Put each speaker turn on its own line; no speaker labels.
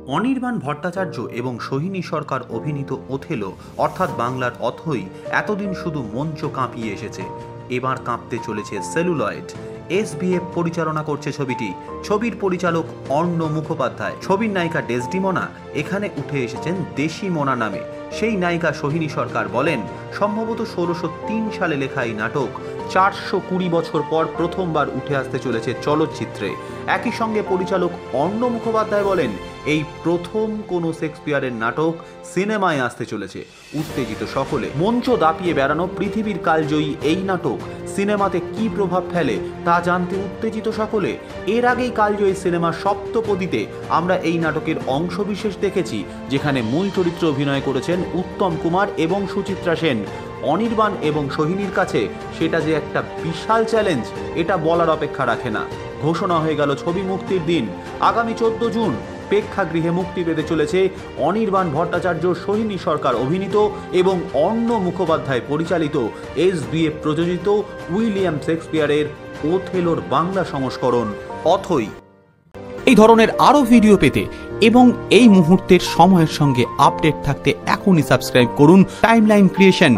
অনির্বাণ ভট্টাচার্য এবং সোহিনী সরকার অভিনীত ওথেলো অর্থাৎ বাংলার অথৈ এতদিন শুধু মঞ্চ কাঁপিয়ে এসেছে। এবার কাঁপতে চলেছে সেলুলয়েড। এসবিএফ পরিচালনা করছে ছবিটি। ছবির পরিচালক অর্ণ মুখোপাধ্যায়। ছবির নায়িকা ডেসডিমোনা এখানে উঠে এসেছেন দেশিমোনা নামে। সেই নায়িকা সোহিনী সরকার বলেন, সম্ভবত 1603 সালে লেখা এই নাটক 420 বছর পর প্রথমবার উঠে আসতে চলেছে চলচ্চিত্রে। একই সঙ্গে পরিচালক অর্ণ মুখোপাধ্যায় বলেন, এই প্রথম কোনো শেক্সপিয়ারের নাটক সিনেমায় আসতে চলেছে। উত্তেজিত সকলে। মঞ্চ দাপিয়ে বেড়ানো পৃথিবীর কালজয়ী এই নাটক সিনেমাতে কি প্রভাব ফেলে তা জানতে উত্তেজিত সকলে। এর আগেই কালজয়ী সিনেমা সপ্তপদীতে আমরা এই নাটকের অংশবিশেষ দেখেছি, যেখানে মূল চরিত্রে অভিনয় করেছেন উত্তম কুমার এবং সুচিত্রা সেন। অনির্বাণ এবং সোহিনীর কাছে সেটা যে একটা বিশাল চ্যালেঞ্জ, এটা বলার অপেক্ষা রাখে না। ঘোষণা হয়ে গেল ছবি মুক্তির দিন। আগামী 14 জুন প্রেক্ষাগৃহে মুক্তি পেতে চলেছে অনির্বাণ ভট্টাচার্য, সোহিনী সরকার অভিনীত এবং অর্ণ মুখোপাধ্যায় পরিচালিত, এসবিএফ প্রযোজিত উইলিয়াম শেক্সপিয়ারের ওথেলোর বাংলা সংস্করণ অথৈ।
এই ধরনের আরও ভিডিও পেতে এবং এই মুহূর্তের সময়ের সঙ্গে আপডেট থাকতে এখনই সাবস্ক্রাইব করুন টাইমলাইন ক্রিয়েশন।